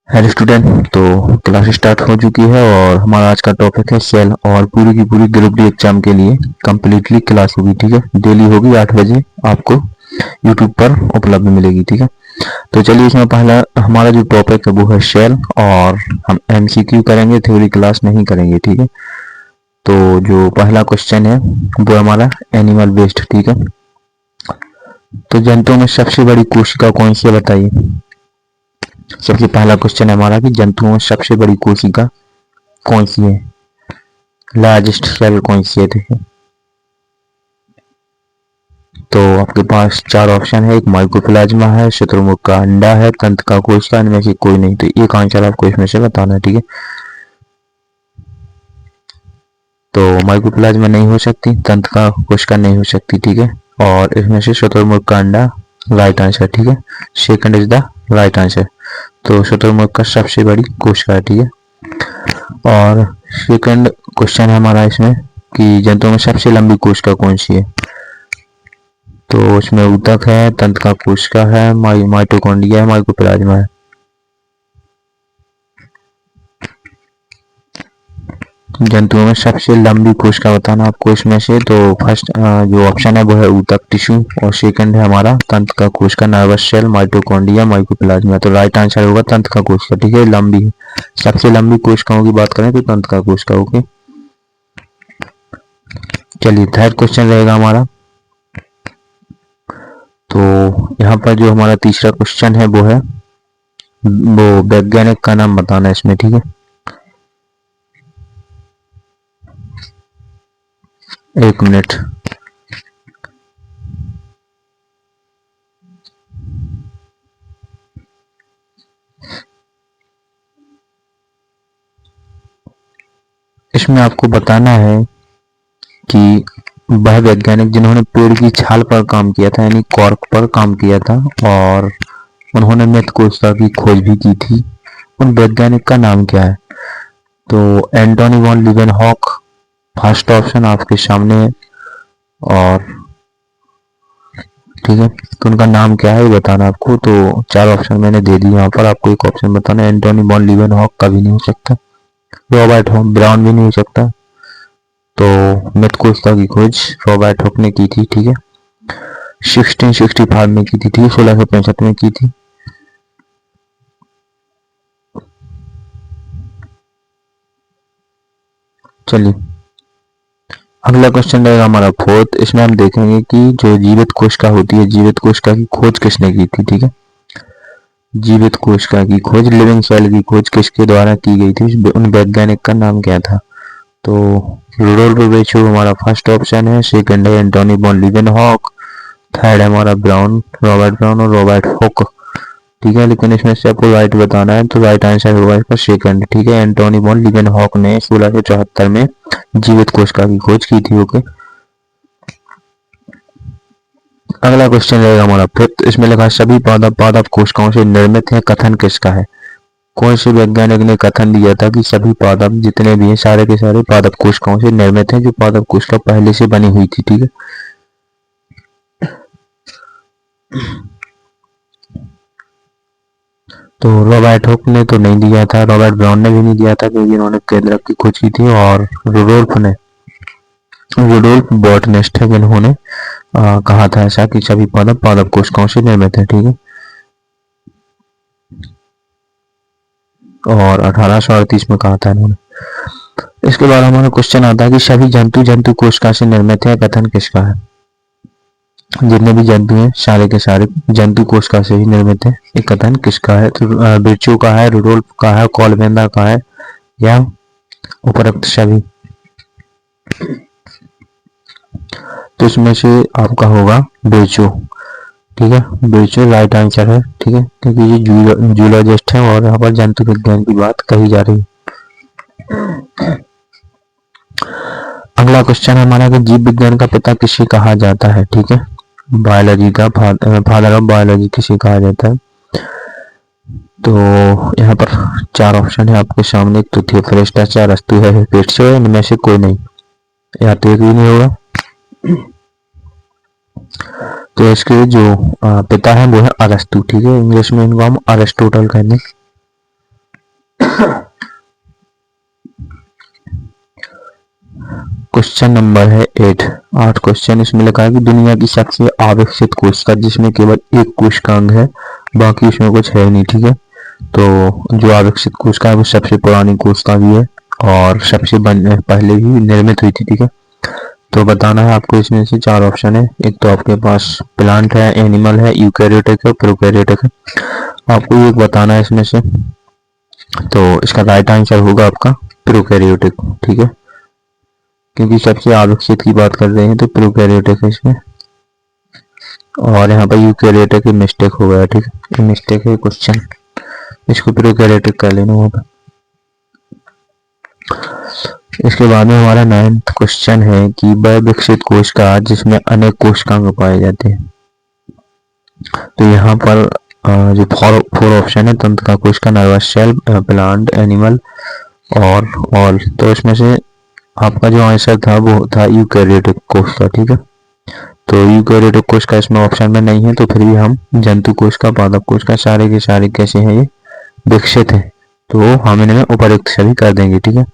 Hello student. तो class start हो चुकी है और हमारा आज का टॉपिक है सेल और पूरी की पूरी ग्रुप डी एग्जाम के लिए कंप्लीटली क्लास होगी। ठीक है, डेली होगी 8 बजे आपको यूट्यूब पर उपलब्ध मिलेगी। ठीक है, तो चलिए इसमें पहला हमारा जो टॉपिक है वो है सेल और हम एमसीक्यू करेंगे, थ्योरी क्लास नहीं करेंगे। ठीक है, तो जो पहला क्वेश्चन है वो हमारा एनिमल बेस्ड। ठीक है, तो जंतुओं में सबसे बड़ी कोशिका कौन सी है बताइए। सबसे पहला क्वेश्चन है हमारा कि जंतुओं में सबसे बड़ी कोशिका कौन सी है, लार्जेस्ट सेल कौन सी है। देखिए, तो आपके पास चार ऑप्शन है, एक माइकोप्लाज्मा है, शुतुरमुर्ग का अंडा है, तंत्र का कोशिका, इनमें से कोई नहीं। तो एक आंसर आपको इसमें से बताना है। ठीक है, तो माइकोप्लाज्मा नहीं हो सकती, तंत्र का कोशिका नहीं हो सकती। ठीक है, और इसमें से शुतुरमुर्ग का अंडा राइट आंसर। ठीक है, second is the right answer. तो शुतुरमुर्ग का सबसे बड़ी कोशिका है। ठीक है, और सेकंड क्वेश्चन है हमारा इसमें कि जंतुओं में सबसे लंबी कोशिका कौन सी है। तो उसमें ऊतक है, तंत्र का कोशिका है, माइटोकॉन्ड्रिया है, माइकोप्लाज्मा है। जंतुओं में सबसे लंबी कोशिका बताना आपको इसमें से। तो फर्स्ट जो ऑप्शन है वो है ऊतक टिश्यू और सेकंड है हमारा तंत्र का कोशिका, नर्वस सेल, माइटोकॉन्ड्रिया, माइकोप्लाज्मा। तो राइट आंसर होगा तंत्र का कोशिका। ठीक है, लंबी है, सबसे लंबी कोशिकाओं की बात करें तो तंत्र का कोशिका। ओके, चलिए थर्ड क्वेश्चन रहेगा हमारा। तो यहाँ पर जो हमारा तीसरा क्वेश्चन है वो है, वो वैज्ञानिक का नाम बताना है इसमें। ठीक है, एक मिनट। इसमें आपको बताना है कि वह वैज्ञानिक जिन्होंने पेड़ की छाल पर काम किया था, यानी कॉर्क पर काम किया था, और उन्होंने मृत कोशिका की खोज भी की थी, उन वैज्ञानिक का नाम क्या है। तो Antony von Leeuwenhoek first option आपके सामने है। और ठीक है, तो उनका नाम क्या है ये बताना आपको। तो चार ऑप्शन मैंने दे दिए यहाँ पर, आपको एक ऑप्शन बताना है। एंटोनी वॉन लीवेनहॉक का भी नहीं हो सकता, रॉबर्ट ब्राउन भी नहीं हो सकता। तो मृत कोशिका की खोज रॉबर्ट हुक ने की थी। ठीक है, 1665 में की थी। ठीक है, 1665 में की थी। चलिए अगला क्वेश्चन रहेगा हमारा फोर्थ। इसमें हम देखेंगे कि जो जीवित कोशिका होती है, जीवित कोशिका की खोज किसने की थी। ठीक है, जीवित कोशिका की खोज, लिविंग सेल की खोज किसके द्वारा की गई थी, उन वैज्ञानिक का नाम क्या था। तो रुडोल्फ वेचो हमारा फर्स्ट ऑप्शन है, सेकंड है एंटोनी वॉन लीवेनहॉक, थर्ड है हमारा ब्राउन, रॉबर्ट ब्राउन और रॉबर्ट हुक। ठीक है, लेकिन इसमें से आपको राइट बताना है, तो राइट आंसर होगा इसका सेकंड। ठीक है, एंटोनी वॉन लीवेनहॉक ने 1674 में जीवित कोशिका की खोज की थी। ओके, अगला क्वेश्चन रहेगा हमारा फिफ्थ। इसमें लिखा है सभी पादप पादप कोशिकाओं से निर्मित है, कथन किसका है। कौन से वैज्ञानिक ने कथन दिया था कि सभी पादप जितने भी हैं सारे के सारे पादप कोशिकाओं से निर्मित हैं, जो पादप कोशिका पहले से बनी हुई थी। ठीक है, तो रॉबर्ट हुक ने तो नहीं दिया था, रॉबर्ट ब्राउन ने भी नहीं दिया था, क्योंकि इन्होंने केंद्रक की खोज की थी। और रुडोल्फ बॉटनिस्ट है जिन्होंने कहा था ऐसा कि सभी पादप पादप कोशिकाओं से निर्मित है। ठीक है, और 1838 में कहा था इन्होंने। इसके बाद हमारा क्वेश्चन आता है कि सभी जंतु जंतु कोशिका से निर्मित है, कथन किसका है। जितने भी जंतु हैं सारे के सारे जंतु कोशिका से ही निर्मित है, ये कथन किसका है। तो बिरचू का है, रुडोल्फ का है, कॉलमेंदा का है, या उपरोक्त सभी। तो इसमें से आपका होगा बिरचू। ठीक है, बिरचू राइट आंसर है। ठीक है, क्योंकि ये जूलॉजिस्ट है और यहाँ पर जंतु विज्ञान की बात कही जा रही है। अगला क्वेश्चन है हमारा कि जीव विज्ञान का पिता किसे कहा जाता है। ठीक है, बायोलॉजी का फादर ऑफ बायोलॉजी किसे कहा जाता है। तो यहाँ पर चार ऑप्शन है आपके सामने। एक तो थियोफ्रेस्टस, अरस्तु है, हिप्पाक्रेटस है, इनमें से कोई नहीं, या तो एक भी नहीं होगा। तो इसके जो पिता है वो है अरस्तु। ठीक है, इंग्लिश में इनको हम अरिस्टोटल कहते हैं। क्वेश्चन नंबर है 8 क्वेश्चन इसमें लिखा है कि दुनिया की सबसे अविकसित कोशिका जिसमें केवल एक कोशिकांग है, बाकी उसमें कुछ है नहीं। ठीक है, तो जो अविकसित कोशिका है वो सबसे पुरानी कोशिका भी है और सबसे पहले भी निर्मित हुई थी। ठीक है, तो बताना है आपको। इसमें से 4 ऑप्शन है। एक तो आपके पास प्लांट है, एनिमल है, यूकैरियोटिक है, प्रोकैरियोटिक है। आपको एक बताना है इसमें से, तो इसका राइट आंसर होगा आपका प्रोकैरियोटिक। ठीक है, क्योंकि सबसे अविकसित की बात कर रहे हैं तो प्रोकैरियोटिक है इसमें, और यहाँ पर यूकैरियोटिक की मिस्टेक हो गया। ठीक है, मिस्टेक है क्वेश्चन, इसको प्रोकैरियोटिक कर लेना वहाँ पर। इसके बाद में हमारा 9th क्वेश्चन है कि वह विकसित कोशिका जिसमें अनेक कोशिकांग पाए जाते हैं। तो यहाँ पर जो फोर ऑप्शन है, तंत्रिका कोशिका, नर्वस सेल, प्लांट, एनिमल और ऑल, तो इसमें से आपका जो आंसर था वो था यूकैरियोटिक कोशिका। ठीक है, तो यूकैरियोटिक कोशिका इसमें ऑप्शन में नहीं है, तो फिर भी हम जंतु कोशिका, पादप कोशिका सारे के सारे कैसे हैं, ये विकसित है, तो हम इनमें उपयुक्त सभी कर देंगे। ठीक है,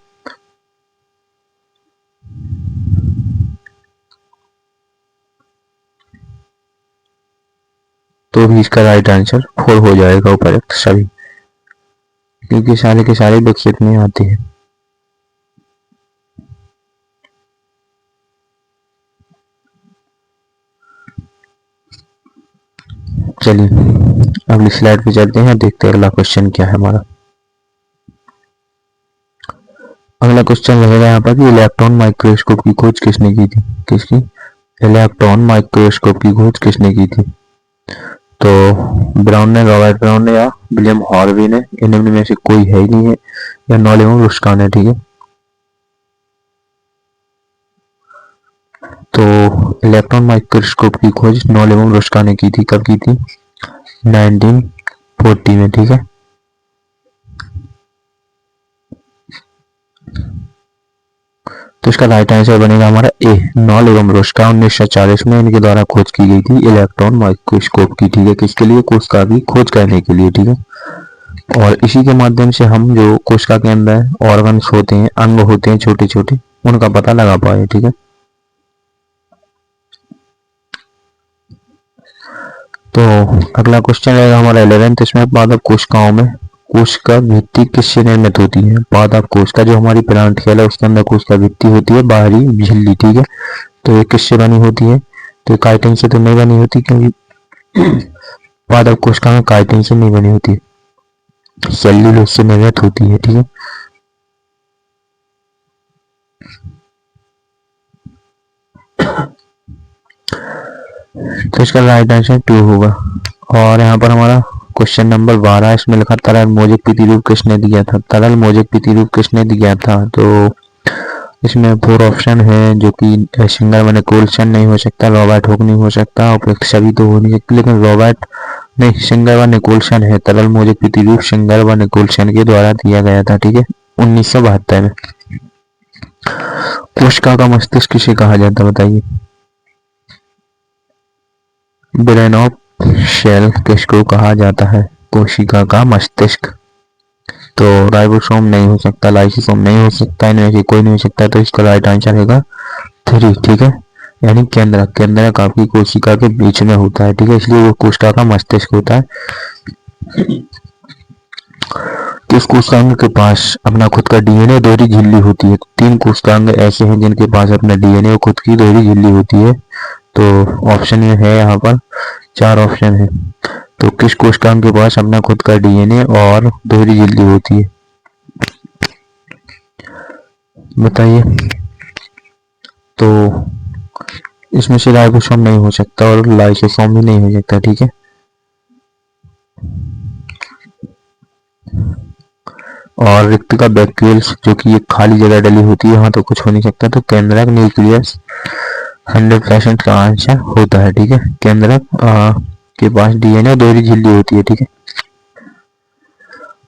तो भी इसका राइट आंसर 4 हो जाएगा, उपयुक्त सभी, क्योंकि सारे के सारे विकसित में आते हैं। चलिए अगली स्लाइड पे चलते हैं, देखते हैं अगला क्वेश्चन क्या है हमारा। अगला क्वेश्चन रहेगा यहाँ पर कि इलेक्ट्रॉन माइक्रोस्कोप की खोज किसने की थी। किसकी? इलेक्ट्रॉन माइक्रोस्कोप की खोज किसने की थी? तो ब्राउन ने, रॉबर्ट ब्राउन ने, या विलियम हार्वी ने, इनमें में से कोई है ही नहीं है, या नॉलेमो रुस्का ने। ठीक है, तो इलेक्ट्रॉन माइक्रोस्कोप की खोज नॉलेमो रुस्का ने की थी। कब की थी? 1940 में। ठीक है, तो इसका राइट आंसर बनेगा हमारा ए, नॉल एवं रुस्का 1940 में इनके द्वारा खोज की गई थी इलेक्ट्रॉन माइक्रोस्कोप की। ठीक है, किसके लिए? कोशिका की खोज करने के लिए। ठीक है, और इसी के माध्यम से हम जो कोशिका के अंदर ऑर्गन्स होते हैं, अंग होते हैं छोटे छोटे, उनका पता लगा पाए। ठीक है, तो अगला क्वेश्चन रहेगा हमारा 11th। इसमें पादप कोशिकाओं में कोशिका भित्ति किससे निर्मित होती है? पादप कोशिका जो हमारी प्लांट सेल है उसके अंदर कोशिका भित्ति होती है, बाहरी झिल्ली। ठीक है, तो ये किससे बनी होती है? तो काइटिन से तो नहीं बनी होती, क्योंकि पादप कोशिका में काइटिन से नहीं बनी होती, सेल्यूलोज से निर्मित होती है। ठीक है, तो इसका राइट आंसर 2 होगा। और यहाँ पर हमारा क्वेश्चन नंबर 12, इसमें लिखा तरल मोजिक प्रतिरूप किसने दिया था? तरल मोजिक प्रतिरूप किसने दिया था? तो इसमें 4 ऑप्शन है, जो कि सिंगर व निकोलसन नहीं हो सकता, रॉबर्ट हुक नहीं हो सकता, और सभी तो हो नहीं सकते, लेकिन रॉबर्ट नहीं, सिंगर व निकोलसन है। तरल मोजिक प्रतिरूप सिंगर व निकोलसन के द्वारा दिया गया था। ठीक है, 1972 में। कोशिका का मस्तिष्क किसे कहा जाता है बताइए? ब्रेन ऑफ सेल किसको कहा जाता है? कोशिका का मस्तिष्क। तो राइबोसोम नहीं हो सकता, लाइसोसोम नहीं हो सकता, इनमें से कोई नहीं हो सकता, तो इसका राइट आंसर होगा 3। ठीक है, यानी केंद्रक। केंद्रक आपकी कोशिका के बीच में होता है। ठीक है, इसलिए वो कोशिका का मस्तिष्क होता है। किस कोशिकांग के पास अपना खुद का डीएनए दोहरी झिल्ली होती है? 3 कोशिकांग ऐसे हैं जिनके पास अपना डीएनए और खुद की दोहरी झिल्ली होती है। तो ऑप्शन ये है, यहाँ पर 4 ऑप्शन है। तो किस कोशिकांग के पास अपना खुद का डीएनए और दोहरी झिल्ली होती है बताइए? तो इसमें से राइबोसोम नहीं हो सकता और लाइसोसोम भी नहीं हो सकता। ठीक है, और रिक्तिका वैक्यूल्स जो कि एक खाली जगह डली होती है, वहां तो कुछ हो नहीं सकता, तो केंद्रक न्यूक्लियस 100% का आंसर होता है। ठीक है, केंद्रक के पास डीएनए दोहरी झिल्ली होती है। ठीक है,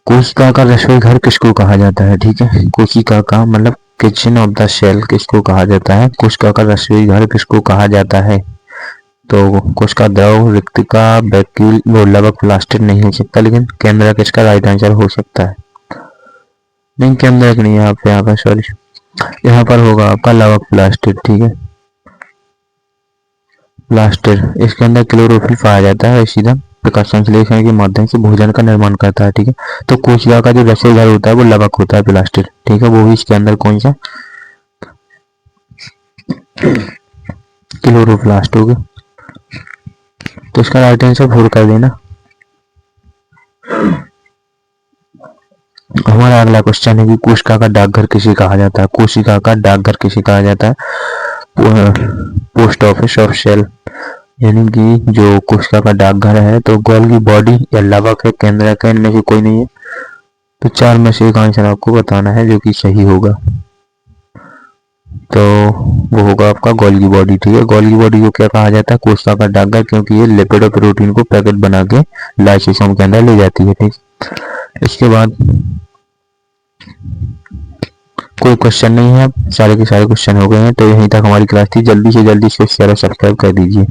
कोशिका का रसोई घर किसको कहा जाता है? ठीक है, कोशिका का मतलब किचन ऑफ द सेल किसको कहा जाता है? कोशिका का रसोई घर किसको कहा जाता है? तो कोशिका द्रव, रिक्तिका, वैक्यूल, वो लवक, प्लास्टिक नहीं हो सकता, लेकिन केंद्रक इसका राइट आंसर हो सकता है। लिंक के अंदर नहीं, यहाँ पे सॉरी, यहाँ पर होगा आपका लावा प्लास्टिड, ठीक है। प्लास्टिड इसके अंदर क्लोरोफिल पाया जाता है, सीधा प्रकाश संश्लेषण के माध्यम से भोजन का निर्माण करता है, ठीक है। तो कोशिका का जो रसेदार होता है वो लवक होता है प्लास्टिड, ठीक है। वो भी इसके अंदर कौन सा, क्लोरोप्लास्ट हो गया। तो इसका राइट आंसर 4 कर देना। हमारा अगला क्वेश्चन है कि कोशिका का डाकघर किसे कहा जाता है। कोशिका का डाकघर किसे कहा जाता है, पोस्ट ऑफिस ऑफ सेल, यानी कि जो कोशिका का डाकघर है। तो गोल्गी बॉडी या लवक है, केंद्रक है, इनमें से कोई नहीं है। तो 4 में से एक आंसर आपको बताना है जो कि सही होगा। तो वो होगा आपका गोल्गी बॉडी, ठीक है। गोल्गी बॉडी को क्या कहा जाता है, कोशिका का डाकघर, क्योंकि ये लिपिड और प्रोटीन को पैकेट बना के लाइसोसोम के अंदर ले जाती है, ठीक। इसके बाद कोई क्वेश्चन नहीं है, सारे के सारे क्वेश्चन हो गए हैं। तो यहीं तक हमारी क्लास थी। जल्दी से जल्दी इसको शेयर और सब्सक्राइब कर दीजिए।